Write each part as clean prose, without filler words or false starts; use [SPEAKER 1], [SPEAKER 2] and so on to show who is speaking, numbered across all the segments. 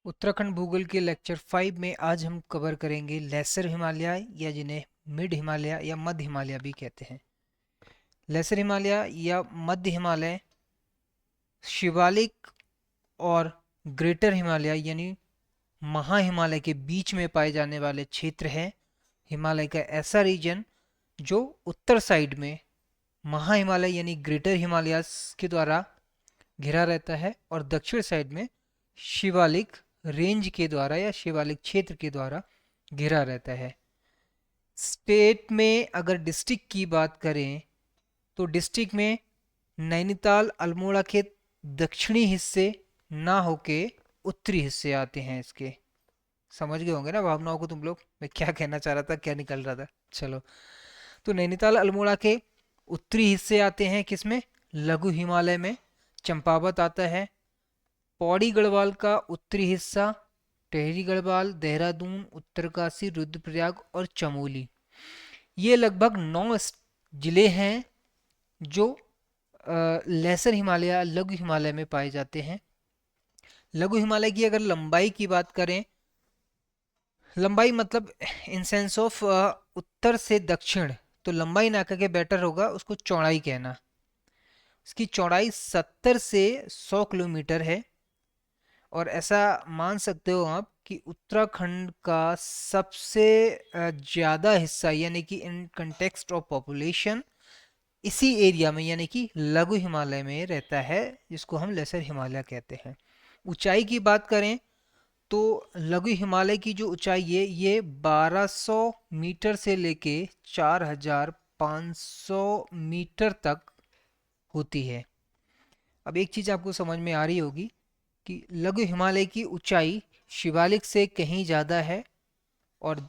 [SPEAKER 1] उत्तराखंड भूगोल के लेक्चर 5 में आज हम कवर करेंगे लेसर हिमालय या जिन्हें मिड हिमालय या मध्य हिमालय भी कहते हैं। लेसर हिमालय या मध्य हिमालय शिवालिक और ग्रेटर हिमालय यानी महा हिमालय के बीच में पाए जाने वाले क्षेत्र है। हिमालय का ऐसा रीजन जो उत्तर साइड में महा हिमालय यानी ग्रेटर हिमालयस के द्वारा घिरा रहता है और दक्षिण साइड में शिवालिक रेंज के द्वारा या शिवालिक क्षेत्र के द्वारा घिरा रहता है। स्टेट में अगर डिस्ट्रिक्ट की बात करें तो डिस्ट्रिक्ट में नैनीताल अल्मोड़ा के दक्षिणी हिस्से ना होके उत्तरी हिस्से आते हैं इसके। समझ गए होंगे ना भावनाओं को तुम लोग, मैं क्या कहना चाह रहा था, क्या निकल रहा था। चलो, तो नैनीताल अल्मोड़ा के उत्तरी हिस्से आते हैं किसमें, लघु हिमालय में। चंपावत आता है। पौड़ी गढ़वाल का उत्तरी हिस्सा, टिहरी गढ़वाल, देहरादून, उत्तरकाशी, रुद्रप्रयाग और चमोली, ये लगभग 9 जिले हैं जो लेसर हिमालय लघु हिमालय में पाए जाते हैं। लघु हिमालय की अगर लंबाई की बात करें, लंबाई मतलब इन सेंस ऑफ उत्तर से दक्षिण, तो लंबाई ना कह के बेटर होगा उसको चौड़ाई कहना। इसकी चौड़ाई 70 से 100 किलोमीटर है और ऐसा मान सकते हो आप कि उत्तराखंड का सबसे ज़्यादा हिस्सा यानी कि इन कंटेक्स्ट ऑफ पॉपुलेशन इसी एरिया में यानी कि लघु हिमालय में रहता है, जिसको हम लेसर हिमालय कहते हैं। ऊंचाई की बात करें तो लघु हिमालय की जो ऊंचाई है ये 1200 मीटर से लेके 4500 मीटर तक होती है। अब एक चीज़ आपको समझ में आ रही होगी कि लघु हिमालय की ऊंचाई शिवालिक से कहीं ज़्यादा है और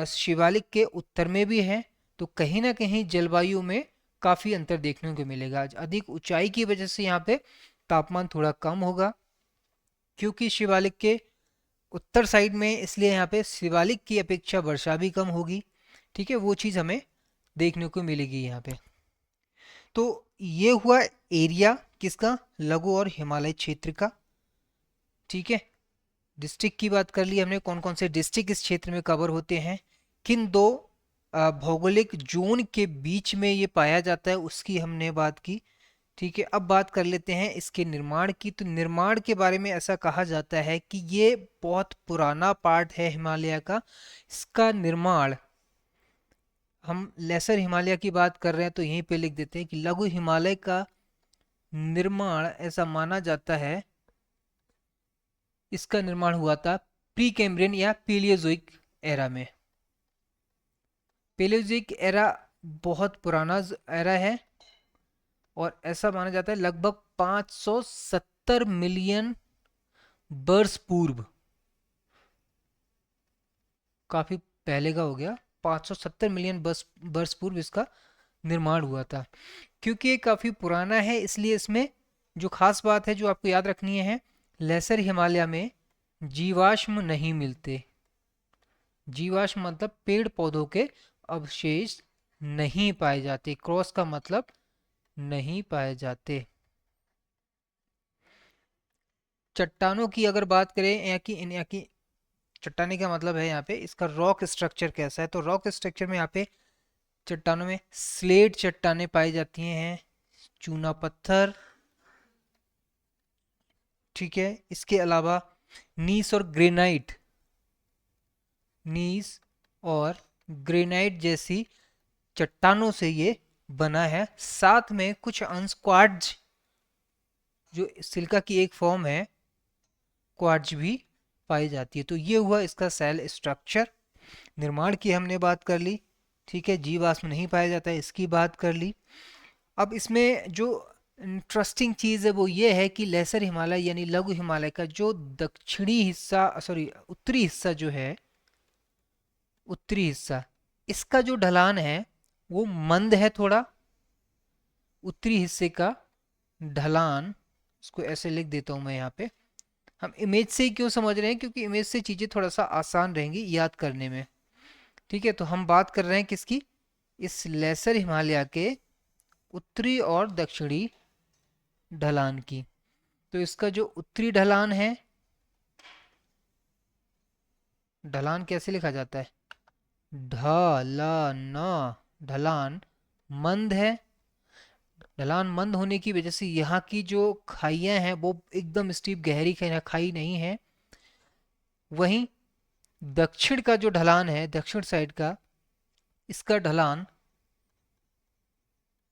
[SPEAKER 1] शिवालिक के उत्तर में भी है, तो कहीं ना कहीं जलवायु में काफ़ी अंतर देखने को मिलेगा। अधिक ऊंचाई की वजह से यहाँ पे तापमान थोड़ा कम होगा, क्योंकि शिवालिक के उत्तर साइड में, इसलिए यहाँ पे शिवालिक की अपेक्षा वर्षा भी कम होगी। ठीक है, वो चीज़ हमें देखने को मिलेगी यहाँ पे। तो ये हुआ एरिया किसका, लघु और हिमालय क्षेत्र का। ठीक है, डिस्ट्रिक्ट की बात कर ली हमने, कौन कौन से डिस्ट्रिक्ट इस क्षेत्र में कवर होते हैं, किन दो भौगोलिक जोन के बीच में ये पाया जाता है उसकी हमने बात की। ठीक है, अब बात कर लेते हैं इसके निर्माण की। तो निर्माण के बारे में ऐसा कहा जाता है कि ये बहुत पुराना पार्ट है हिमालय का। इसका निर्माण, हम लेसर हिमालय की बात कर रहे हैं तो यहीं पे लिख देते हैं कि लघु हिमालय का निर्माण ऐसा माना जाता है, इसका निर्माण हुआ था प्री कैम्ब्रियन या पीलियोजोइक एरा में। पीलियोजोइक एरा बहुत पुराना एरा है और ऐसा माना जाता है लगभग 570 मिलियन वर्ष पूर्व, काफी पहले का हो गया, 570 मिलियन वर्ष पूर्व इसका निर्माण हुआ था। क्योंकि ये काफी पुराना है इसलिए इसमें जो खास बात है जो आपको याद रखनी है, लेसर हिमालय में जीवाश्म नहीं मिलते। जीवाश्म मतलब पेड़ पौधों के अवशेष नहीं पाए जाते। क्रॉस का मतलब नहीं पाए जाते। चट्टानों की अगर बात करें, यहाँ की चट्टाने का मतलब है यहाँ पे इसका रॉक स्ट्रक्चर कैसा है, तो रॉक स्ट्रक्चर में यहाँ पे चट्टानों में स्लेट चट्टाने पाई जाती हैं, चूना पत्थर। ठीक है, इसके अलावा नीस और ग्रेनाइट, नीस और ग्रेनाइट जैसी चट्टानों से ये बना है। साथ में कुछ अंश क्वार्ट्ज, जो सिलिका की एक फॉर्म है, क्वार्ट्ज भी पाई जाती है। तो ये हुआ इसका सेल स्ट्रक्चर। निर्माण की हमने बात कर ली। ठीक है, जीवाश्म नहीं पाया जाता है, इसकी बात कर ली। अब इसमें जो इंटरेस्टिंग चीज़ है वो ये है कि लेसर हिमालय यानी लघु हिमालय का जो दक्षिणी हिस्सा, सॉरी उत्तरी हिस्सा जो है, उत्तरी हिस्सा, इसका जो ढलान है वो मंद है थोड़ा। उत्तरी हिस्से का ढलान, इसको ऐसे लिख देता हूँ मैं यहाँ पे। हम इमेज से ही क्यों समझ रहे हैं, क्योंकि इमेज से चीज़ें थोड़ा सा आसान रहेंगी याद करने में। ठीक है, तो हम बात कर रहे हैं किसकी, इस लेसर हिमालय के उत्तरी और दक्षिणी ढलान की। तो इसका जो उत्तरी ढलान है ढलान कैसे लिखा जाता है? ढलान। ढलान मंद है। ढलान मंद होने की वजह से यहाँ की जो खाइयाँ हैं वो एकदम स्टीप गहरी खाई नहीं है। वहीं दक्षिण का जो ढलान है, दक्षिण साइड का, इसका ढलान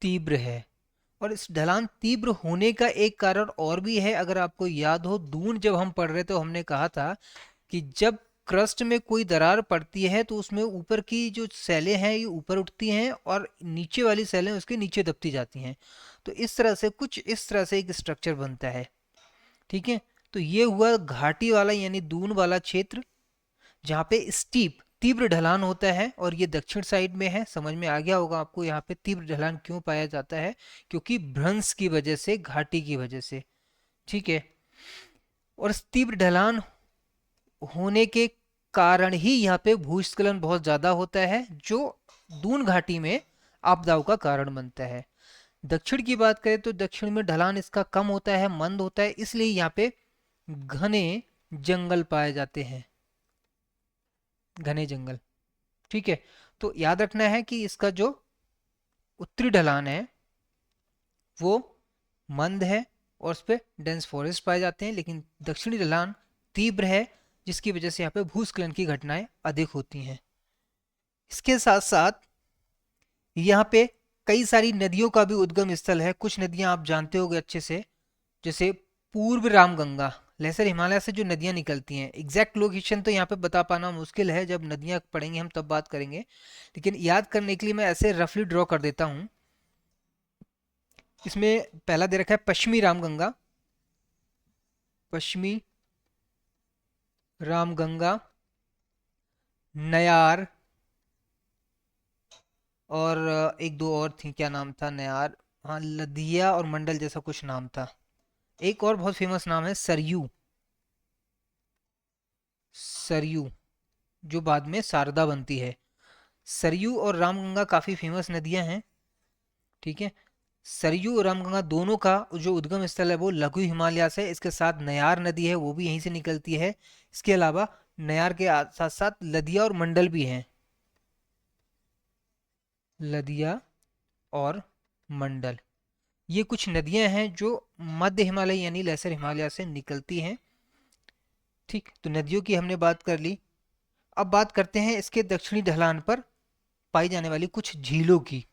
[SPEAKER 1] तीव्र है। और इस ढलान तीव्र होने का एक कारण और भी है। अगर आपको याद हो, दून जब हम पढ़ रहे तो हमने कहा था कि जब क्रस्ट में कोई दरार पड़ती है तो उसमें ऊपर की जो सेलें हैं ये ऊपर उठती हैं और नीचे वाली सेलें उसके नीचे दबती जाती हैं। तो इस तरह से कुछ इस तरह से एक स्ट्रक्चर बनता है। ठीक है, तो ये हुआ घाटी वाला यानी दून वाला क्षेत्र, जहाँ पे स्टीप तीव्र ढलान होता है। और ये दक्षिण साइड में है। समझ में आ गया होगा आपको यहाँ पे तीव्र ढलान क्यों पाया जाता है, क्योंकि भ्रंश की वजह से, घाटी की वजह से। ठीक है, और इस तीव्र ढलान होने के कारण ही यहाँ पे भूस्खलन बहुत ज्यादा होता है, जो दून घाटी में आपदाओं का कारण बनता है। दक्षिण की बात करें तो दक्षिण में ढलान इसका कम होता है, मंद होता है, इसलिए यहाँ पे घने जंगल पाए जाते हैं। घने जंगल। ठीक है, तो याद रखना है कि इसका जो उत्तरी ढलान है वो मंद है और उस पर डेंस फॉरेस्ट पाए जाते हैं, लेकिन दक्षिणी ढलान तीव्र है, जिसकी वजह से यहाँ पे भूस्खलन की घटनाएं अधिक होती हैं। इसके साथ साथ यहाँ पे कई सारी नदियों का भी उद्गम स्थल है। कुछ नदियां आप जानते होंगे अच्छे से, जैसे पूर्व रामगंगा, लेसर हिमालय से जो नदियां निकलती हैं। एग्जैक्ट लोकेशन तो यहाँ पे बता पाना मुश्किल है, जब नदियां पढ़ेंगे हम तब बात करेंगे, लेकिन याद करने के लिए मैं ऐसे रफली ड्रॉ कर देता हूँ। इसमें पहला दे रखा है पश्चिमी रामगंगा, पश्चिमी रामगंगा, नयार, और एक दो और थी, क्या नाम था? नयार, हाँ, लदिया और मंडल जैसा कुछ नाम था। एक और बहुत फेमस नाम है सरयू। सरयू, जो बाद में शारदा बनती है। सरयू और रामगंगा काफी फेमस नदियां हैं। ठीक है, सरयू और रामगंगा दोनों का जो उद्गम स्थल है वो लघु हिमालय से। इसके साथ नयार नदी है, वो भी यहीं से निकलती है। इसके अलावा नयार के साथ साथ लदिया और मंडल भी हैं। लदिया और मंडल, ये कुछ नदियां हैं जो मध्य हिमालय यानी लेसर हिमालय से निकलती हैं। ठीक, तो नदियों की हमने बात कर ली। अब बात करते हैं इसके दक्षिणी ढलान पर पाई जाने वाली कुछ झीलों की।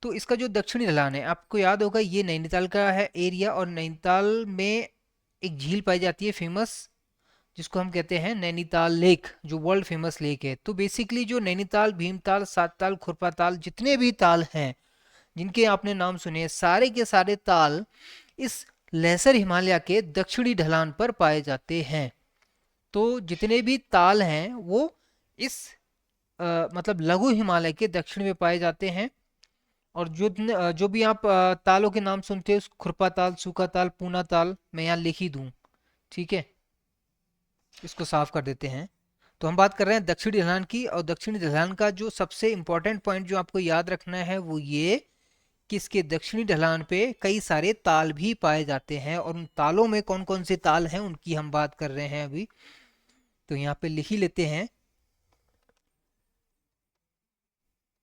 [SPEAKER 1] तो इसका जो दक्षिणी ढलान है, आपको याद होगा ये नैनीताल का है एरिया, और नैनीताल में एक झील पाई जाती है फेमस, जिसको हम कहते हैं नैनीताल लेक, जो वर्ल्ड फेमस लेक है। तो बेसिकली जो नैनीताल, भीमताल, सातताल, खुरपाताल, जितने भी ताल हैं जिनके आपने नाम सुने, सारे के सारे ताल इस लेसर हिमालय के दक्षिणी ढलान पर पाए जाते हैं। तो जितने भी ताल हैं वो इस मतलब लघु हिमालय के दक्षिण में पाए जाते हैं। और जो भी आप तालों के नाम सुनते हो, खुरपा ताल, सूखा ताल, पूना ताल, मैं यहाँ लिख ही दूं। ठीक है, इसको साफ कर देते हैं। तो हम बात कर रहे हैं दक्षिणी ढलान की, और दक्षिणी ढलान का जो सबसे इंपॉर्टेंट पॉइंट जो आपको याद रखना है वो ये कि इसके दक्षिणी ढलान पे कई सारे ताल भी पाए जाते हैं। और उन तालों में कौन कौन से ताल हैं उनकी हम बात कर रहे हैं अभी। तो यहाँ पे लिख ही लेते हैं,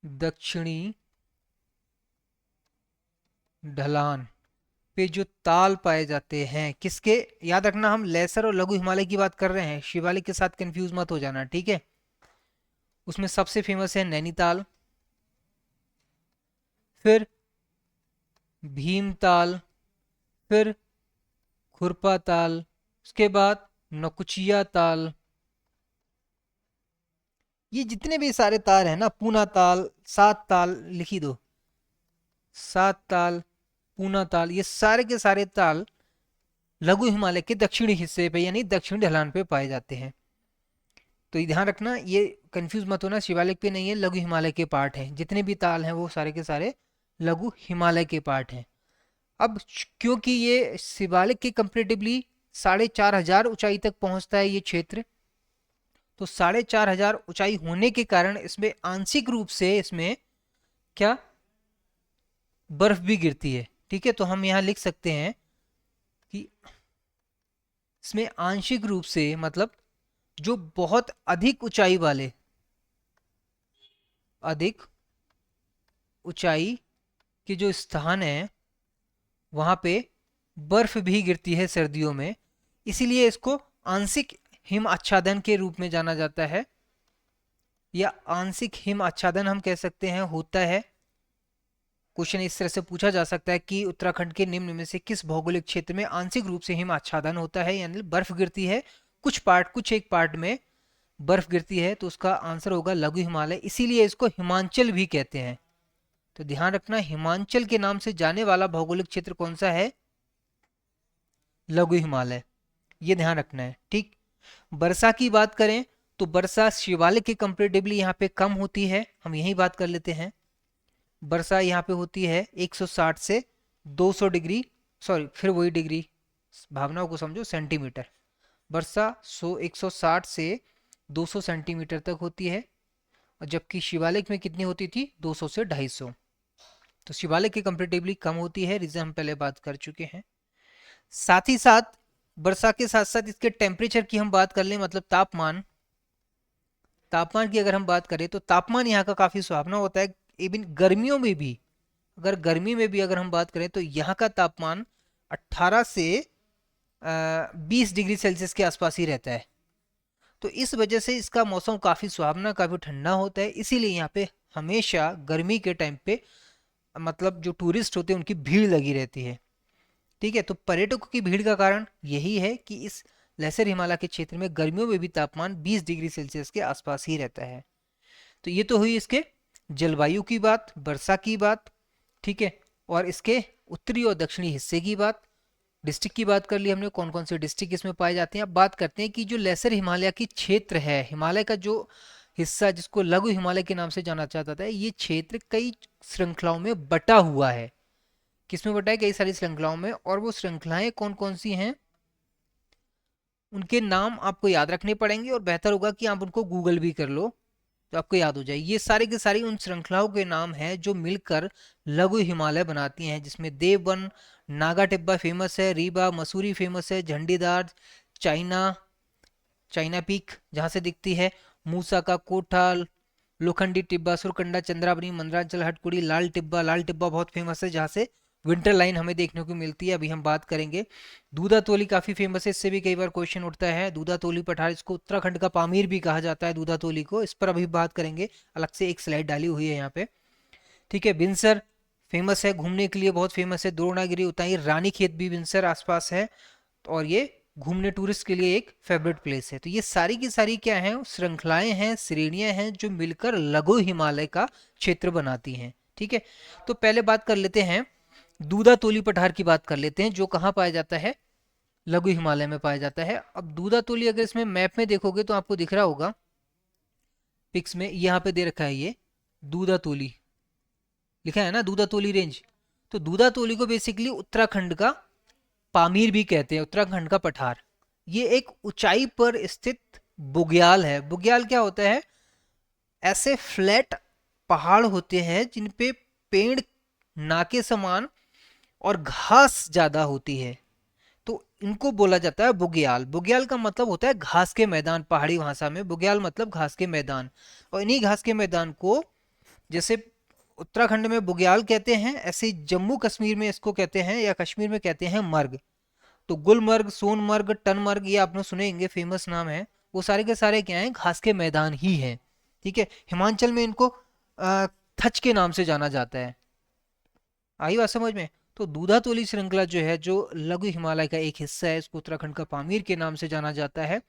[SPEAKER 1] दक्षिणी ढलान पे जो ताल पाए जाते हैं किसके, याद रखना हम लेसर और लघु हिमालय की बात कर रहे हैं, शिवालिक के साथ कंफ्यूज मत हो जाना। ठीक है, उसमें सबसे फेमस है नैनीताल, फिर भीमताल, फिर खुरपा ताल, उसके बाद नकुचिया ताल। ये जितने भी सारे ताल हैं ना, पूना ताल, सात ताल लिखी दो, सात ताल, पूना ताल, ये सारे के सारे ताल लघु हिमालय के दक्षिणी हिस्से पे यानी दक्षिणी ढलान पे पाए जाते हैं। तो ये ध्यान रखना, ये कंफ्यूज मत होना, शिवालिक पे नहीं है, लघु हिमालय के पार्ट हैं। जितने भी ताल हैं वो सारे के सारे लघु हिमालय के पार्ट हैं। अब क्योंकि ये शिवालिक के कंपेरेटिवली 4,500 ऊंचाई तक पहुंचता है ये क्षेत्र, तो 4,500 ऊंचाई होने के कारण इसमें आंशिक रूप से इसमें क्या, बर्फ भी गिरती है। ठीक है, तो हम यहाँ लिख सकते हैं कि इसमें आंशिक रूप से मतलब जो बहुत अधिक ऊंचाई वाले, अधिक ऊंचाई के जो स्थान है वहां पे बर्फ भी गिरती है सर्दियों में, इसीलिए इसको आंशिक हिम आच्छादन के रूप में जाना जाता है, या आंशिक हिम आच्छादन हम कह सकते हैं होता है। क्वेश्चन इस तरह से पूछा जा सकता है कि उत्तराखंड के निम्न में से किस भौगोलिक क्षेत्र में आंशिक रूप से हिम आच्छादन होता है, यानी बर्फ गिरती है कुछ एक पार्ट में बर्फ गिरती है, तो उसका आंसर होगा लघु हिमालय, इसीलिए इसको हिमांचल भी कहते हैं। तो ध्यान रखना, हिमांचल के नाम से जाने वाला भौगोलिक क्षेत्र कौन सा है? लघु हिमालय, ये ध्यान रखना है। ठीक, वर्षा की बात करें तो वर्षा शिवालिक के कंपेरेटिवली यहाँ पे कम होती है, हम यही बात कर लेते हैं। वर्षा यहाँ पे होती है 160 से 200 डिग्री, सॉरी फिर वही डिग्री, भावनाओं को समझो, सेंटीमीटर। वर्षा 160 से 200 सेंटीमीटर तक होती है, और जबकि शिवालिक में कितनी होती थी? 200 से 250। तो शिवालिक के कंपेरेटिवली कम होती है, रीजन हम पहले बात कर चुके हैं। साथ ही साथ वर्षा के साथ साथ इसके टेम्परेचर की हम बात कर लें, मतलब तापमान की अगर हम बात करें तो तापमान यहाँ का काफी सुहावना होता है। इवन गर्मियों में भी, गर्मी में भी अगर हम बात करें तो यहाँ का तापमान 18 से 20 डिग्री सेल्सियस के आसपास ही रहता है। तो इस वजह से इसका मौसम काफी सुहावना, काफी ठंडा होता है, इसीलिए यहाँ पे हमेशा गर्मी के टाइम पे मतलब जो टूरिस्ट होते हैं उनकी भीड़ लगी रहती है। ठीक है, तो पर्यटकों की भीड़ का कारण यही है कि इस लेसर हिमालय के क्षेत्र में गर्मियों में भी तापमान 20 डिग्री सेल्सियस के आसपास ही रहता है। तो ये तो हुई इसके जलवायु की बात, वर्षा की बात, ठीक है, और इसके उत्तरी और दक्षिणी हिस्से की बात। डिस्ट्रिक्ट की बात कर ली हमने, कौन कौन से डिस्ट्रिक्ट इसमें पाए जाते हैं। अब बात करते हैं कि जो लेसर हिमालय की क्षेत्र है, हिमालय का जो हिस्सा जिसको लघु हिमालय के नाम से जाना जाता था, ये क्षेत्र कई श्रृंखलाओं में बटा हुआ है। किसमें बटा है? कई सारी श्रृंखलाओं में। और वो श्रृंखलाएं कौन कौन सी हैं, उनके नाम आपको याद रखने पड़ेंगे, और बेहतर होगा कि आप उनको गूगल भी कर लो तो आपको याद हो जाए। ये सारी की सारी उन श्रृंखलाओं के नाम हैं जो मिलकर लघु हिमालय बनाती हैं, जिसमें देवबन, नागा टिब्बा फेमस है, रीबा, मसूरी फेमस है, झंडीदार, चाइना पीक जहाँ से दिखती है, मूसा का कोठा, लोखंडी टिब्बा, सुरकंडा, चंद्रावनी, मंदरांचल, हटकुड़ी, लाल टिब्बा बहुत फेमस है जहाँ से विंटर लाइन हमें देखने को मिलती है, अभी हम बात करेंगे। दूधा तोली काफी फेमस है, इससे भी कई बार क्वेश्चन उठता है। दूधा तोली पठार, इसको उत्तराखंड का पामीर भी कहा जाता है दूधा तोली को, इस पर अभी बात करेंगे, अलग से एक स्लाइड डाली हुई है यहाँ पे। ठीक है, बिनसर फेमस है, घूमने के लिए बहुत फेमस है। द्रोणागिरी, उताई, रानी खेत भी बिनसर आसपास है, और ये घूमने टूरिस्ट के लिए एक फेवरेट प्लेस है। तो ये सारी की सारी क्या है? श्रृंखलाएं हैं, श्रेणियां हैं जो मिलकर लघु हिमालय का क्षेत्र बनाती हैं। ठीक है, तो पहले बात कर लेते हैं दूधा तोली पठार की, बात कर लेते हैं, जो कहाँ पाया जाता है? लघु हिमालय में पाया जाता है। अब दूधा तोली अगर इसमें मैप में देखोगे तो आपको दिख रहा होगा, पिक्स में यहाँ पे दे रखा है, ये दूधा तोली लिखा है ना, दूधा तोली रेंज। तो दूधा तोली को बेसिकली उत्तराखंड का पामीर भी कहते हैं, उत्तराखंड का पठार। ये एक ऊंचाई पर स्थित बुग्याल है। बुग्याल क्या होता है? ऐसे फ्लैट पहाड़ होते हैं जिन पे पेड़ ना के समान और घास ज्यादा होती है, तो इनको बोला जाता है बुग्याल। बुग्याल का मतलब होता है घास के मैदान, पहाड़ी भाषा में बुग्याल मतलब घास के मैदान। और इन्हीं घास के मैदान को जैसे उत्तराखंड में बुग्याल कहते हैं, ऐसे जम्मू कश्मीर में इसको कहते हैं, या कश्मीर में कहते हैं मर्ग। तो गुलमर्ग, सोनमर्ग, टनमर्ग, ये आपने सुनेंगे, फेमस नाम है। वो सारे के सारे क्या हैं? घास के मैदान ही हैं। ठीक है, हिमाचल में इनको थच के नाम से जाना जाता है। आई बात समझ में? तो दूधा तोली श्रृंखला जो है, जो लघु हिमालय का एक हिस्सा है, इसको उत्तराखंड का पामीर के नाम से जाना जाता है।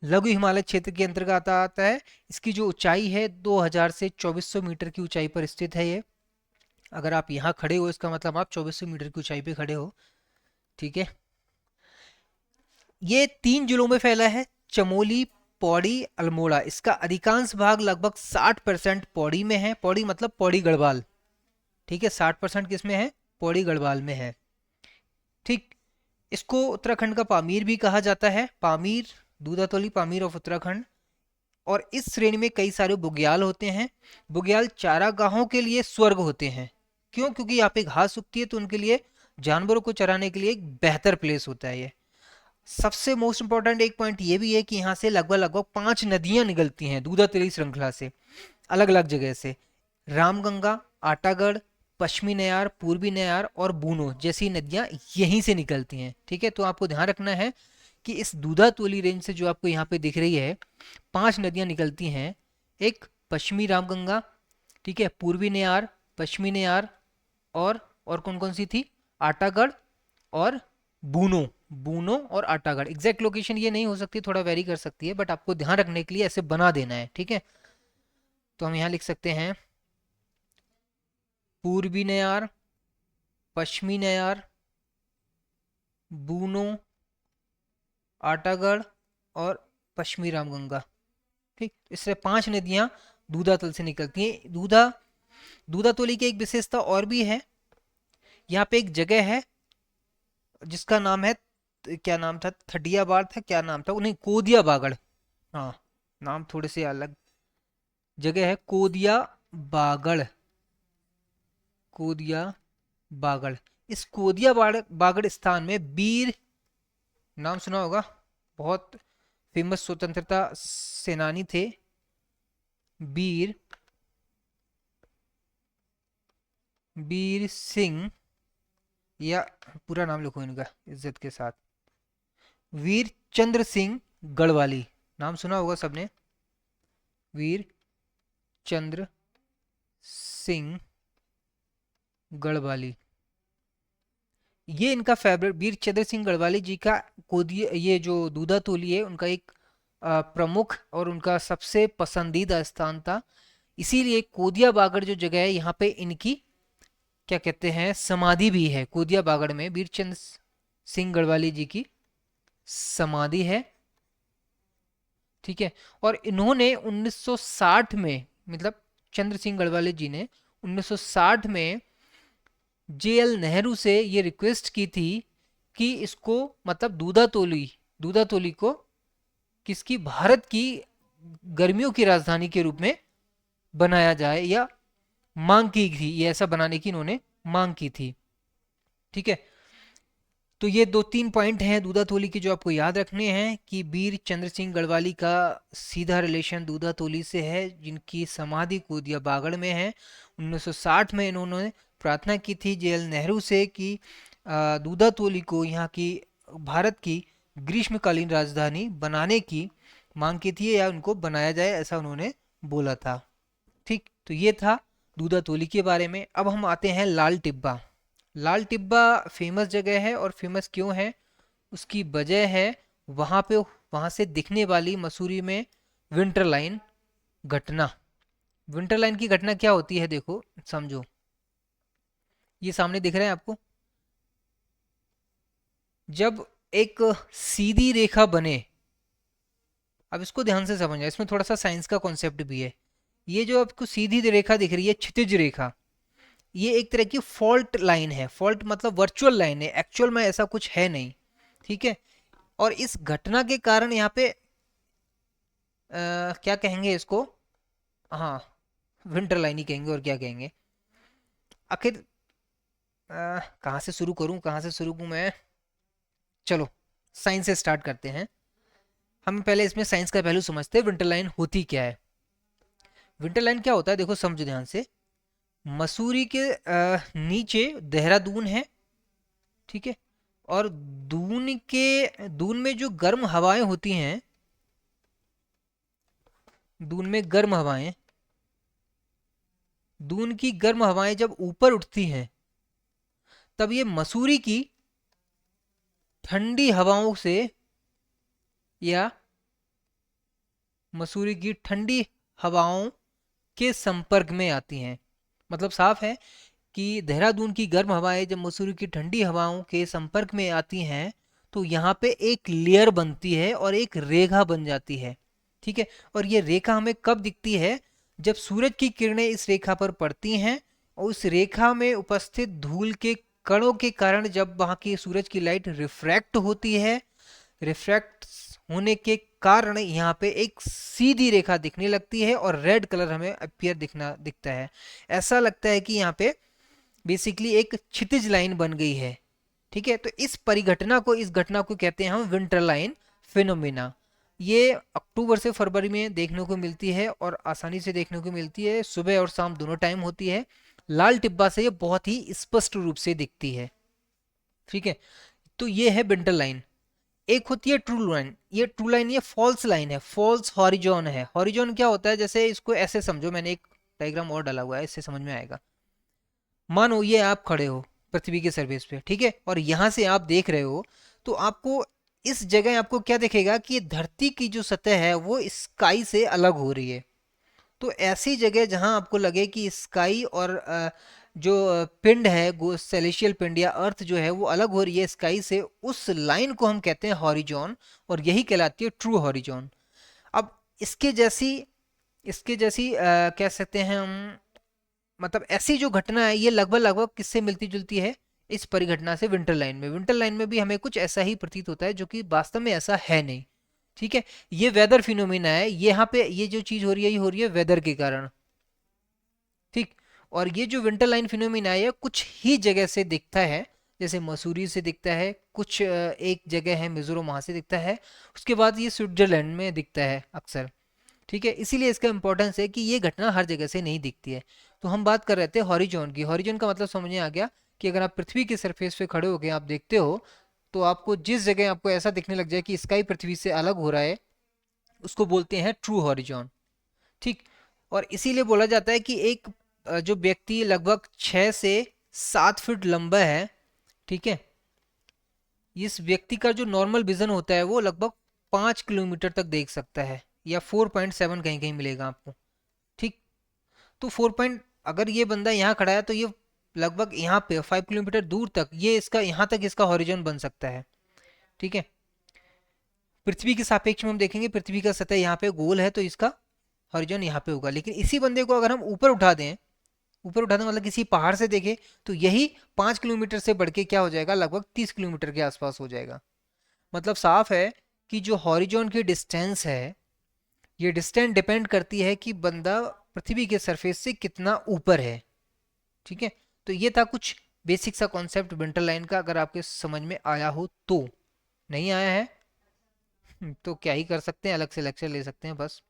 [SPEAKER 1] लघु हिमालय क्षेत्र के अंतर्गत आता है। इसकी जो ऊंचाई है 2000 से 2400 मीटर की ऊंचाई पर स्थित है ये। अगर आप यहाँ खड़े हो, इसका मतलब आप 2400 मीटर की ऊंचाई पे खड़े हो। ठीक है, ये 3 जिलों में फैला है, चमोली, पौड़ी, अल्मोड़ा। इसका अधिकांश भाग लगभग 60% पौड़ी में है। पौड़ी मतलब पौड़ी गढ़वाल। ठीक है, 60% किसमें है? पौड़ी गढ़वाल में है। ठीक, इसको उत्तराखंड का पामीर भी कहा जाता है। पामीर, दूधा तोली पामीर ऑफ उत्तराखंड। और इस श्रेणी में कई सारे बुग्याल होते हैं। बुग्याल चारागाहों के लिए स्वर्ग होते हैं। क्यों? क्योंकि यहाँ पे घास उगती है, तो उनके लिए, जानवरों को चराने के लिए एक बेहतर प्लेस होता है ये। सबसे मोस्ट इंपॉर्टेंट एक पॉइंट ये भी है कि यहाँ से लगभग लगभग 5 नदियां निकलती हैं दूधातली श्रृंखला से, अलग अलग जगह से। रामगंगा, आटागढ़, पश्चिमी नयार, पूर्वी नयार और बूनो जैसी नदियां यहीं से निकलती हैं। ठीक है, तो आपको ध्यान रखना है कि इस दूधातोली रेंज से जो आपको यहाँ पे दिख रही है 5 नदियां निकलती हैं। एक पश्चिमी रामगंगा, ठीक है, पूर्वी नयार, पश्चिमी नयार, और कौन कौन सी थी, आटागढ़ और बूनो। बूनो और आटागढ़, एग्जैक्ट लोकेशन ये नहीं हो सकती, थोड़ा वेरी कर सकती है, बट आपको ध्यान रखने के लिए ऐसे बना देना है। ठीक है, तो हम यहाँ लिख सकते हैं पूर्वी नयार, पश्चिमी नयार, बूनो, आटागढ़ और पश्चिमी रामगंगा। ठीक, इससे 5 नदियां दूधातल से निकलती हैं। दूधातोली की एक विशेषता और भी है, यहाँ पे एक जगह है जिसका नाम है, क्या नाम था, थडिया बाड़ था, क्या नाम था, उन्हें कोदिया बागड़, हाँ, नाम थोड़े से अलग, जगह है कोदिया बागड़, कोदिया बागड़। इस कोदिया बागड़ स्थान में वीर, नाम सुना होगा, बहुत फेमस स्वतंत्रता सेनानी थे, वीर वीर सिंह, या पूरा नाम लिखो इनका इज्जत के साथ, वीर चंद्र सिंह गढ़वाली, नाम सुना होगा सबने, वीर चंद्र सिंह गढ़वाली। ये इनका फेवरेट, वीर चंद्र सिंह गढ़वाली जी का कोदिया, ये जो दूधातोली है उनका एक प्रमुख और उनका सबसे पसंदीदा स्थान था। इसीलिए कोदिया बागड़ जो जगह है यहाँ पे इनकी क्या कहते हैं समाधि भी है। कोदिया बागड़ में वीरचंद्र सिंह गढ़वाली जी की समाधि है। ठीक है, और इन्होंने 1960 में, मतलब चंद्र सिंह गढ़वाली जी ने 1960 में जेएल नेहरू से ये रिक्वेस्ट की थी कि इसको, मतलब दूधातोली को किसकी, भारत की गर्मियों की राजधानी के रूप में बनाया जाए, या मांग की थी, ये ऐसा बनाने की इन्होंने मांग की थी। ठीक है, तो ये 2-3 पॉइंट हैं दूधातोली के जो आपको याद रखने हैं कि वीर चंद्र सिंह गढ़वाली का सीधा रिलेशन दूधातोली से है, जिनकी समाधि कोदिया बागड़ में है। 1960 में इन्होंने प्रार्थना की थी जेएल नेहरू से कि दूधातोली को यहाँ की भारत की ग्रीष्मकालीन राजधानी बनाने की मांग की थी, या उनको बनाया जाए ऐसा उन्होंने बोला था। ठीक, तो ये था दूधातोली के बारे में। अब हम आते हैं लाल टिब्बा। लाल टिब्बा फेमस जगह है, और फेमस क्यों है उसकी वजह है वहाँ से दिखने वाली मसूरी में विंटर लाइन घटना। विंटर लाइन की घटना क्या होती है, देखो समझो, ये सामने दिख रहा है आपको, जब एक सीधी रेखा बने, अब इसको ध्यान से समझना, इसमें थोड़ा सा साइंस का कॉन्सेप्ट भी है। ये जो आपको सीधी रेखा दिख रही है, क्षितिज रेखा, ये एक तरह की फॉल्ट लाइन है। फॉल्ट मतलब वर्चुअल लाइन है, एक्चुअल में ऐसा कुछ है नहीं। ठीक है, और इस घटना के कारण यहाँ पे क्या कहेंगे इसको, हाँ, विंटर लाइन ही कहेंगे, और क्या कहेंगे। आखिर कहाँ से शुरू करूँ, कहाँ से शुरू करूँ मैं, चलो साइंस से स्टार्ट करते हैं। हम पहले इसमें साइंस का पहलू समझते हैं, विंटर लाइन होती क्या है। विंटर लाइन क्या होता है, देखो समझो ध्यान से, मसूरी के नीचे देहरादून है, ठीक है, और दून में जो गर्म हवाएं होती हैं, दून में गर्म हवाएं, दून की गर्म हवाएं जब ऊपर उठती हैं, तब ये मसूरी की ठंडी हवाओं से, या मसूरी की ठंडी हवाओं के संपर्क में आती हैं। मतलब साफ है कि देहरादून की गर्म हवाएं जब मसूरी की ठंडी हवाओं के संपर्क में आती हैं, तो यहाँ पे एक लेयर बनती है और एक रेखा बन जाती है। ठीक है, और ये रेखा हमें कब दिखती है, जब सूरज की किरणें इस रेखा पर पड़ती हैं, और उस रेखा में उपस्थित धूल के कणों के कारण जब वहाँ की सूरज की लाइट रिफ्रैक्ट होती है, रिफ्रैक्ट होने के कारण यहाँ पे एक सीधी रेखा दिखने लगती है, और रेड कलर हमें अपीयर दिखता है। ऐसा लगता है कि यहाँ पे बेसिकली एक क्षितिज लाइन बन गई है। ठीक है, तो इस परिघटना को, इस घटना को कहते हैं हम विंटरलाइन फिनोमिना। ये अक्टूबर से फरवरी में देखने को मिलती है और आसानी से देखने को मिलती है, सुबह और शाम दोनों टाइम होती है। लाल टिब्बा से ये बहुत ही स्पष्ट रूप से दिखती है। ठीक है, तो ये है विंटर लाइन। एक होती है ट्रू लाइन। ये ट्रू लाइन, ये फॉल्स लाइन है, फॉल्स हॉरिजॉन है। हॉरिजॉन क्या होता है, जैसे इसको ऐसे समझो, मैंने एक डायग्राम और डाला हुआ है, इससे समझ में आएगा। मानो ये आप खड़े हो पृथ्वी के सरफेस पे, ठीक है, और यहां से आप देख रहे हो, तो आपको इस जगह आपको क्या दिखेगा कि धरती की जो सतह है वो स्काई से अलग हो रही है। तो ऐसी जगह जहां आपको लगे कि स्काई और जो पिंड है, सेलेशियल पिंड या अर्थ जो है वो अलग हो रही है स्काई से, उस लाइन को हम कहते हैं हॉरिजॉन, और यही कहलाती है ट्रू हॉरिजॉन। अब इसके जैसी कह सकते हैं हम, मतलब ऐसी जो घटना है ये लगभग लगभग किससे मिलती जुलती है, इस परिघटना से, विंटर लाइन में। विंटर लाइन में भी हमें कुछ ऐसा ही प्रतीत होता है, जो कि वास्तव में ऐसा है नहीं। ठीक है, ये वेदर फिनोमिना है, ये यहाँ पे ये जो चीज हो रही है ये हो रही है वेदर के कारण। ठीक, और ये जो विंटर लाइन फिनोमिना है ये कुछ ही जगह से दिखता है, जैसे मसूरी से दिखता है, कुछ एक जगह है मिजोरम, वहां से दिखता है, उसके बाद ये स्विट्जरलैंड में दिखता है अक्सर। ठीक है, इसीलिए इसका इंपॉर्टेंस है कि ये घटना हर जगह से नहीं दिखती है। तो हम बात कर रहे थे हॉरिजॉन की। हॉरिजॉन का मतलब समझ में आ गया कि अगर आप पृथ्वी के सरफेस पे खड़े होकर आप देखते हो, तो आपको जिस जगह आपको ऐसा दिखने लग जाए कि स्काई पृथ्वी से अलग हो रहा है, उसको बोलते हैं ट्रू हॉरिजॉन। ठीक, और इसीलिए बोला जाता है कि एक जो व्यक्ति लगभग 6 से 7 फीट लंबा है, ठीक है, इस व्यक्ति का जो नॉर्मल विजन होता है वो लगभग 5 किलोमीटर तक देख सकता है, या 4.7 कहीं कहीं मिलेगा आपको। ठीक, तो 4 अगर ये बंदा यहाँ खड़ा है तो ये लगभग यहाँ पे 5 किलोमीटर दूर तक ये इसका, यहाँ तक इसका हॉरिजॉन बन सकता है। ठीक है, पृथ्वी के सापेक्ष में हम देखेंगे, पृथ्वी का सतह यहाँ पे गोल है तो इसका हॉरिजॉन यहाँ पे होगा। लेकिन इसी बंदे को अगर हम ऊपर उठा दें, ऊपर उठा दें मतलब किसी पहाड़ से देखें, तो यही 5 किलोमीटर से बढ़ के क्या हो जाएगा, लगभग 30 किलोमीटर के आसपास हो जाएगा। मतलब साफ है कि जो हॉरिजॉन की डिस्टेंस है, ये डिस्टेंस डिपेंड करती है कि बंदा पृथ्वी के सरफेस से कितना ऊपर है। ठीक है, तो ये था कुछ बेसिक सा कॉन्सेप्ट विंटर लाइन का, अगर आपके समझ में आया हो तो। नहीं आया है तो क्या ही कर सकते हैं, अलग से लेक्चर ले सकते हैं बस।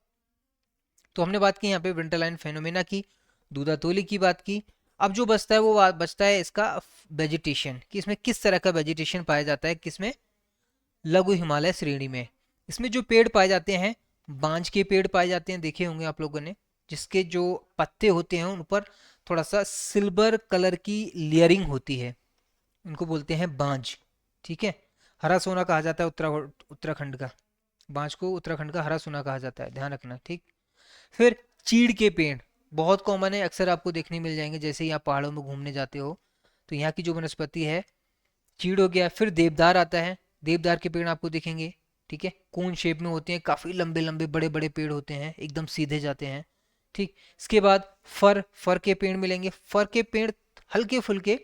[SPEAKER 1] तो हमने बात की यहाँ पे विंटर लाइन फेनोमेना की, दूधातोली की बात की। अब जो बचता है वो बचता है इसका वेजिटेशन, कि इसमें किस तरह का वेजिटेशन पाया जाता है, किसमें, लघु हिमालय श्रेणी में। इसमें जो पेड़ पाए जाते हैं, बांज के पेड़ पाए जाते हैं, देखे होंगे आप लोगों ने, जिसके जो पत्ते होते हैं उन पर थोड़ा सा सिल्वर कलर की लेयरिंग होती है, उनको बोलते हैं बांज। ठीक है, हरा सोना कहा जाता है उत्तराखंड का, बांज को उत्तराखंड का हरा सोना कहा जाता है, ध्यान रखना। ठीक, फिर चीड़ के पेड़ बहुत कॉमन है, अक्सर आपको देखने मिल जाएंगे, जैसे ही आप पहाड़ों में घूमने जाते हो तो यहाँ की जो वनस्पति है, चीड़ हो गया। फिर देवदार आता है, देवदार के पेड़ आपको दिखेंगे, ठीक है, कोन शेप में होते हैं, काफी लंबे लंबे बड़े बड़े पेड़ होते हैं, एकदम सीधे जाते हैं। ठीक, इसके बाद फर के पेड़ मिलेंगे। फर के पेड़ हल्के फुल्के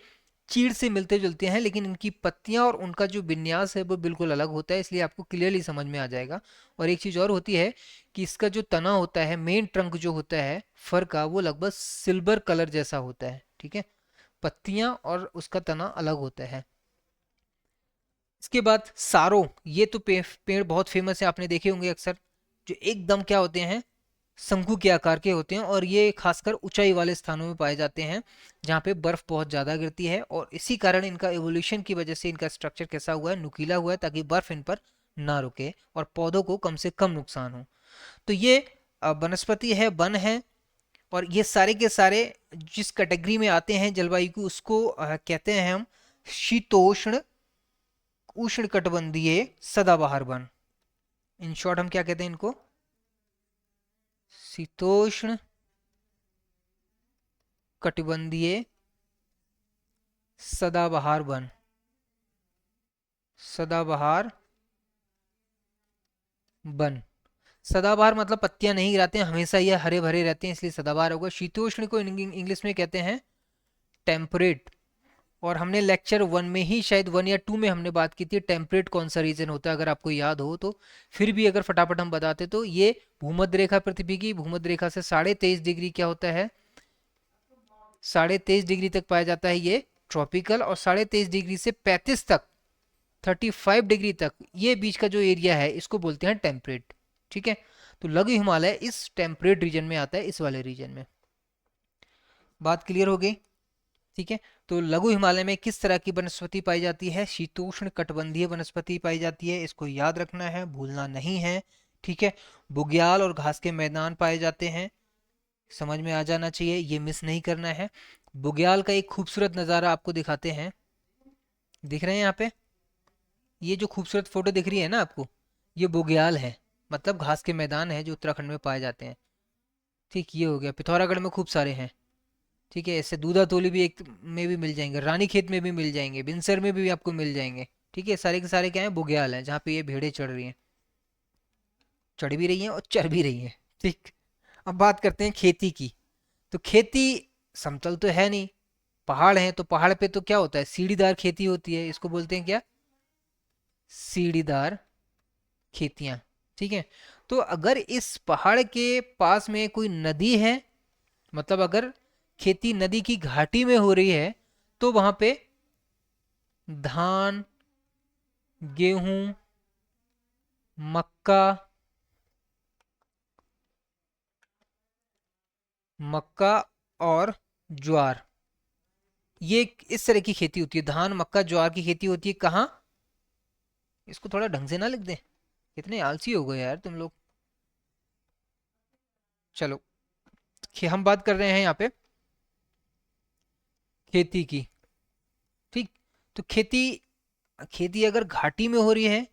[SPEAKER 1] चीड़ से मिलते जुलते हैं, लेकिन इनकी पत्तियां और उनका जो विन्यास है वो बिल्कुल अलग होता है, इसलिए आपको क्लियरली समझ में आ जाएगा। और एक चीज और होती है कि इसका जो तना होता है, मेन ट्रंक जो होता है फर का, वो लगभग सिल्वर कलर जैसा होता है। ठीक है, पत्तियां और उसका तना अलग होता है। इसके बाद सारो, ये तो पेड़ बहुत फेमस है, आपने देखे होंगे अक्सर, जो एकदम क्या होते हैं, शंकु के आकार के होते हैं, और ये खासकर ऊंचाई वाले स्थानों में पाए जाते हैं जहाँ पे बर्फ बहुत ज़्यादा गिरती है, और इसी कारण इनका एवोल्यूशन की वजह से इनका स्ट्रक्चर कैसा हुआ है, नुकीला हुआ है, ताकि बर्फ इन पर ना रुके और पौधों को कम से कम नुकसान हो। तो ये वनस्पति है, वन है, और ये सारे के सारे जिस कैटेगरी में आते हैं जलवायु की, उसको कहते हैं हम शीतोष्ण उष्णकटिबंधीय सदाबहार वन। इन शॉर्ट हम क्या कहते हैं इनको, शीतोष्ण कटिबंधीय सदाबहार वन। सदाबहार वन, सदाबहार मतलब पत्तियां नहीं गिराते हैं, हमेशा ये हरे भरे रहते हैं, इसलिए सदाबहार होगा। शीतोष्ण को इंग्लिश में कहते हैं टेम्परेट। और हमने लेक्चर 1 में ही, शायद 1 या 2 में हमने बात की थी टेम्परेट कौन सा रीजन होता है, अगर आपको याद हो तो। फिर भी अगर फटाफट हम बताते तो ये भूमध्य रेखा, पृथ्वी की भूमध्य रेखा से 23.5 डिग्री क्या होता है, 23.5 डिग्री तक पाया जाता है ये ट्रॉपिकल, और 23.5 डिग्री से 35 तक, 35 डिग्री तक, ये बीच का जो एरिया है इसको बोलते हैं टेम्परेट। ठीक है, तो लघु हिमालय इस टेम्परेट रीजन में आता है, इस वाले रीजन में। बात क्लियर हो गई? ठीक है, तो लघु हिमालय में किस तरह की वनस्पति पाई जाती है? शीतोष्ण कटिबंधीय वनस्पति पाई जाती है, इसको याद रखना है, भूलना नहीं है। ठीक है, बुग्याल और घास के मैदान पाए जाते हैं, समझ में आ जाना चाहिए, ये मिस नहीं करना है। बुग्याल का एक खूबसूरत नज़ारा आपको दिखाते हैं, दिख रहे हैं यहाँ पे, ये जो खूबसूरत फोटो दिख रही है ना आपको, ये बुग्याल है, मतलब घास के मैदान है जो उत्तराखंड में पाए जाते हैं। ठीक, ये हो गया, पिथौरागढ़ में खूब सारे हैं। ठीक है, ऐसे दूधातोली भी एक में भी मिल जाएंगे, रानीखेत में भी मिल जाएंगे, बिनसर में भी आपको मिल जाएंगे। ठीक है, सारे के सारे क्या है, बुग्याल हैं, जहाँ पे ये भेड़ें चढ़ रही हैं, चढ़ भी रही हैं और चर भी रही हैं। ठीक, अब बात करते हैं खेती की। तो खेती समतल तो है नहीं, पहाड़ है, तो पहाड़ पे तो क्या होता है, सीढ़ीदार खेती होती है, इसको बोलते हैं क्या, सीढ़ीदार खेतियां। ठीक है, तो अगर इस पहाड़ के पास में कोई नदी है, मतलब अगर खेती नदी की घाटी में हो रही है, तो वहां पे धान, गेहूं, मक्का, मक्का और ज्वार, ये इस तरह की खेती होती है। धान, मक्का, ज्वार की खेती होती है कहाँ? इसको थोड़ा ढंग से ना लिख दें, कितने आलसी हो गए यार तुम लोग। चलो, हम बात कर रहे हैं यहाँ पे खेती की। ठीक, तो खेती खेती अगर घाटी में हो रही है,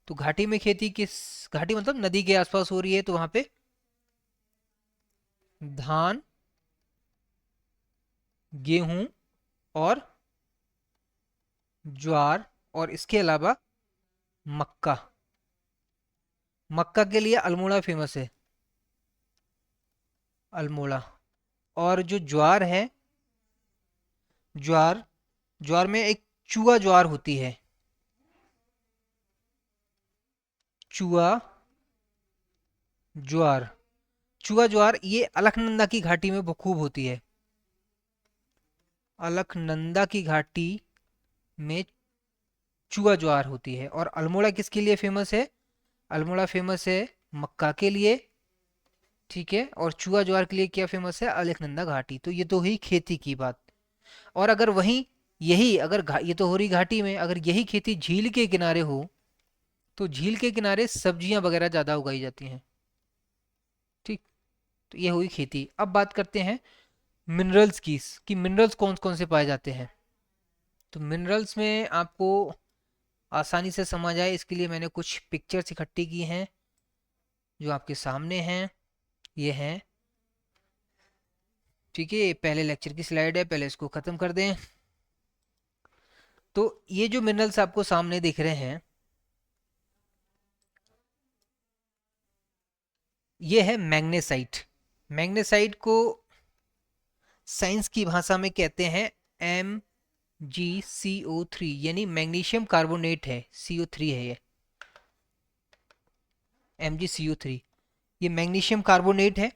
[SPEAKER 1] तो घाटी में खेती किस, घाटी मतलब नदी के आसपास हो रही है, तो वहां पे धान, गेहूं और ज्वार, और इसके अलावा मक्का। मक्का के लिए अल्मोड़ा फेमस है, अल्मोड़ा। और जो ज्वार है, ज्वार, ज्वार में एक चुआ ज्वार होती है, चुआ ज्वार, चुआ ज्वार ये अलकनंदा की घाटी में खूब होती है, अलकनंदा की घाटी में चुआ ज्वार होती है। और अल्मोड़ा किसके लिए फेमस है? अल्मोड़ा फेमस है मक्का के लिए। ठीक है, और चुआ ज्वार के लिए क्या फेमस है? अलकनंदा घाटी। तो ये तो हुई खेती की बात। और अगर वहीं यही अगर ये तो हो रही घाटी में, अगर यही खेती झील के किनारे हो, तो झील के किनारे सब्जियां वगैरह ज़्यादा उगाई जाती हैं। ठीक, तो ये हुई खेती। अब बात करते हैं मिनरल्स की, कि मिनरल्स कौन कौन से पाए जाते हैं। तो मिनरल्स में आपको आसानी से समझ आए इसके लिए मैंने कुछ पिक्चर्स इकट्ठी की हैं, जो आपके सामने हैं, ये हैं। ठीक है, ये पहले लेक्चर की स्लाइड है, पहले इसको ख़त्म कर दें। तो ये जो मिनरल्स आपको सामने दिख रहे हैं, ये है मैग्नेसाइट। मैग्नेसाइट को साइंस की भाषा में कहते हैं MgCO3, यानी मैग्नीशियम कार्बोनेट है, CO3 है ये, MgCO3, ये मैग्नीशियम कार्बोनेट है।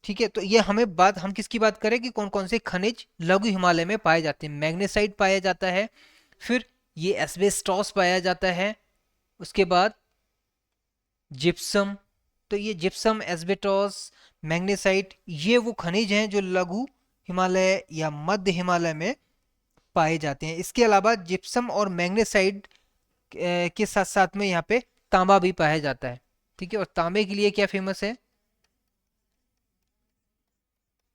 [SPEAKER 1] ठीक है, तो ये हम किसकी बात करें कि कौन कौन से खनिज लघु हिमालय में पाए जाते हैं। मैग्नेसाइट पाया जाता है, फिर ये एस्बेस्टॉस पाया जाता है, उसके बाद जिप्सम। तो ये जिप्सम, एस्बेस्टॉस, मैग्नेसाइट, ये वो खनिज हैं जो लघु हिमालय या मध्य हिमालय में पाए जाते हैं। इसके अलावा जिप्सम और मैग्नेसाइट के साथ साथ में यहाँ पे तांबा भी पाया जाता है। ठीक है, और तांबे के लिए क्या फेमस है?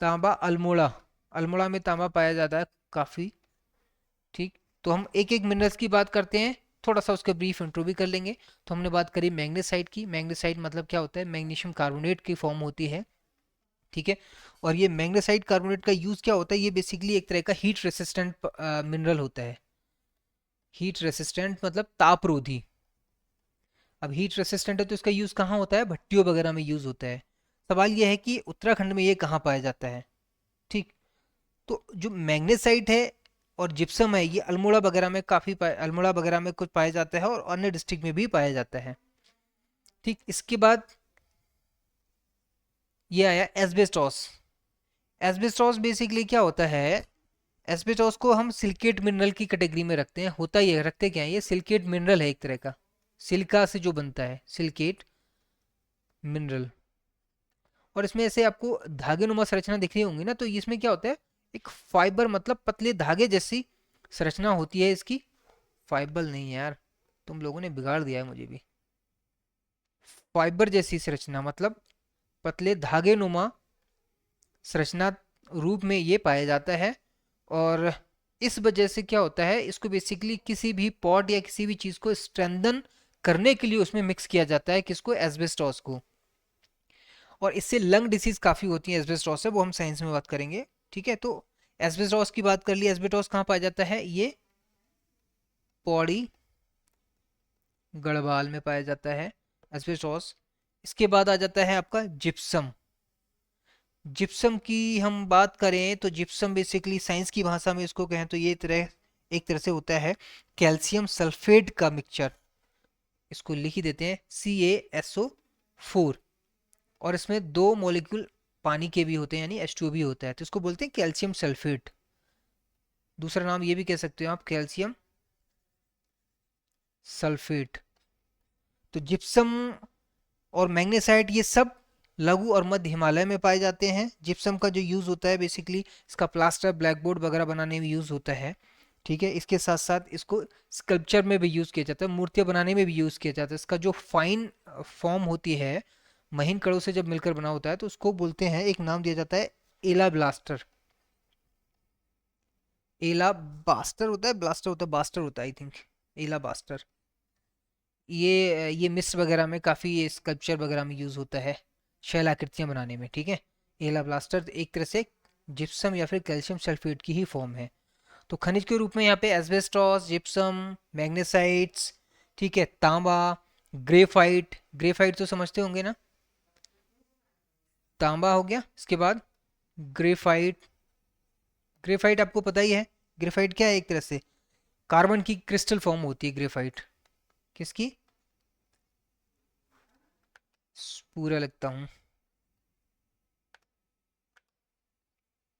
[SPEAKER 1] तांबा अल्मोड़ा, अल्मोड़ा में तांबा पाया जाता है काफ़ी। ठीक, तो हम एक एक मिनरल्स की बात करते हैं, थोड़ा सा उसका ब्रीफ इंट्रो भी कर लेंगे। तो हमने बात करी मैग्नेसाइट की। मैग्नेसाइट मतलब क्या होता है? मैग्नीशियम कार्बोनेट की फॉर्म होती है। ठीक है, और ये मैग्नेसाइट कार्बोनेट का यूज़ क्या होता है? ये बेसिकली एक तरह का हीट रेसिस्टेंट मिनरल होता है। हीट रेसिस्टेंट मतलब तापरोधी। अब हीट रेसिस्टेंट है तो इसका यूज़ कहाँ होता है? भट्टियों वगैरह में यूज़ होता है। सवाल यह है कि उत्तराखंड में ये कहाँ पाया जाता है। ठीक, तो जो मैग्नेसाइट है और जिप्सम है, ये अल्मोड़ा वगैरह में अल्मोड़ा वगैरह में कुछ पाया जाता है, और अन्य डिस्ट्रिक्ट में भी पाया जाता है। ठीक, इसके बाद ये आया एस्बेस्टॉस। एस्बेस्टॉस बेसिकली क्या होता है, एस्बेस्टॉस को हम सिलिकेट मिनरल की कैटेगरी में रखते हैं। होता ये रखते क्या है, ये सिलिकेट मिनरल है एक तरह का, सिलिका से जो बनता है सिलिकेट मिनरल। और इसमें ऐसे आपको धागे नुमा संरचना दिख रही होंगी ना, तो इसमें क्या होता है, एक फाइबर मतलब पतले धागे जैसी संरचना होती है इसकी। फाइबर नहीं यार, तुम लोगों ने बिगाड़ दिया है मुझे भी। फाइबर जैसी संरचना मतलब पतले धागे नुमा संरचना रूप में ये पाया जाता है। और इस वजह से क्या होता है, इसको बेसिकली किसी भी पॉट या किसी भी चीज को स्ट्रेंथन करने के लिए उसमें मिक्स किया जाता है, किसको, एस्बेस्टॉस को। और इससे लंग डिसीज काफी होती है एस्बेस्टॉस से, वो हम साइंस में बात करेंगे। ठीक है, तो एस्बेस्टॉस की बात कर ली। एस्बेस्टॉस कहाँ पाया जाता है, ये पौड़ी गढ़वाल में पाया जाता है एस्बेस्टॉस। इसके बाद आ जाता है आपका जिप्सम। जिप्सम की हम बात करें तो जिप्सम बेसिकली साइंस की भाषा में इसको कहें तो ये एक तरह से होता है कैल्शियम सल्फेट का मिक्सचर। इसको लिख ही देते हैं CaSO4। और इसमें 2 मॉलिक्यूल पानी के भी होते हैं, यानी H2O भी होता है, तो इसको बोलते हैं कैल्शियम सल्फेट। दूसरा नाम ये भी कह सकते हो आप, कैल्शियम सल्फेट। तो जिप्सम और मैग्नेसाइट ये सब लघु और मध्य हिमालय में पाए जाते हैं। जिप्सम का जो यूज़ होता है बेसिकली इसका प्लास्टर ब्लैक बोर्ड वगैरह बनाने में यूज़ होता है। ठीक है, इसके साथ साथ इसको स्कल्पचर में भी यूज़ किया जाता है, मूर्तियाँ बनाने में भी यूज़ किया जाता है। इसका जो फाइन फॉर्म होती है, महीन कड़ों से जब मिलकर बना होता है, तो उसको बोलते हैं, एक नाम दिया जाता है एला ब्लास्टर। एला बास्टर होता है, ब्लास्टर होता है, बास्टर होता है आई थिंक, एला बास्टर। ये मिस्ट वगैरह में काफ़ी, ये स्कल्पचर वगैरह में यूज़ होता है, शैलाकृतियाँ बनाने में। ठीक है, एला ब्लास्टर एक तरह से जिप्सम या फिर कैल्शियम सल्फेट की ही फॉर्म है। तो खनिज के रूप में यहाँ पे एस्बेस्टॉस, जिप्सम, मैग्नेसाइट्स, ठीक है, तांबा, ग्रेफाइट। ग्रेफाइट तो समझते होंगे ना, तांबा हो गया। इसके बाद ग्रेफाइट। ग्रेफाइट आपको पता ही है, ग्रेफाइट क्या है, एक तरह से कार्बन की क्रिस्टल फॉर्म होती है ग्रेफाइट। किसकी, पूरा लगता हूँ,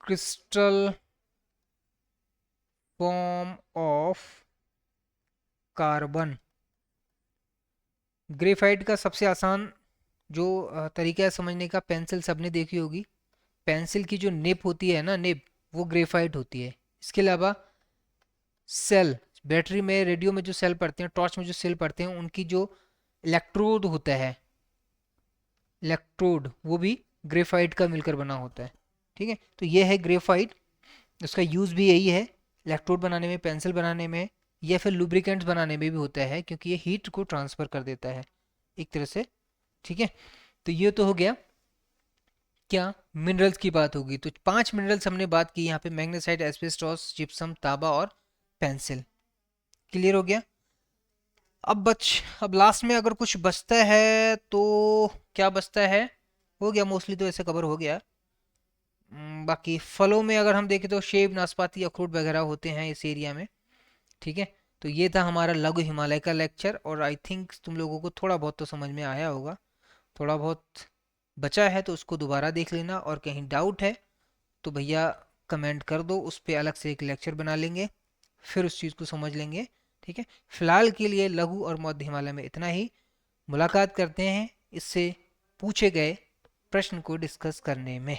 [SPEAKER 1] crystal form of carbon. Graphite का सबसे आसान जो तरीका है समझने का, पेंसिल सबने देखी होगी, पेंसिल की जो निब होती है ना, निब, वो ग्रेफाइट होती है। इसके अलावा सेल, बैटरी में, रेडियो में जो सेल पड़ते हैं, टॉर्च में जो सेल पड़ते हैं, उनकी जो इलेक्ट्रोड होता है, इलेक्ट्रोड, वो भी ग्रेफाइट का मिलकर बना होता है। ठीक है, तो ये है ग्रेफाइट। उसका यूज़ भी यही है, इलेक्ट्रोड बनाने में, पेंसिल बनाने में, या फिर लुब्रिकेंट्स बनाने में भी होता है, क्योंकि ये हीट को ट्रांसफ़र कर देता है एक तरह से। ठीक है, तो ये तो हो गया क्या, मिनरल्स की बात होगी। तो 5 मिनरल्स हमने बात की यहाँ पे, मैग्नेसाइट, एस्बेस्टॉस, जिप्सम, तांबा और पेंसिल। क्लियर हो गया। अब लास्ट में अगर कुछ बचता है तो क्या बचता है, हो गया मोस्टली तो ऐसे कवर हो गया। बाकी फलों में अगर हम देखें तो सेब, नाशपाती, अखरोट वगैरह होते हैं इस एरिया में। ठीक है, तो ये था हमारा लघु हिमालय का लेक्चर, और आई थिंक तुम लोगों को थोड़ा बहुत तो समझ में आया होगा। थोड़ा बहुत बचा है तो उसको दोबारा देख लेना, और कहीं डाउट है तो भैया कमेंट कर दो, उस पर अलग से एक लेक्चर बना लेंगे, फिर उस चीज़ को समझ लेंगे। ठीक है, फिलहाल के लिए लघु और मध्य हिमालय में इतना ही। मुलाकात करते हैं इससे पूछे गए प्रश्न को डिस्कस करने में।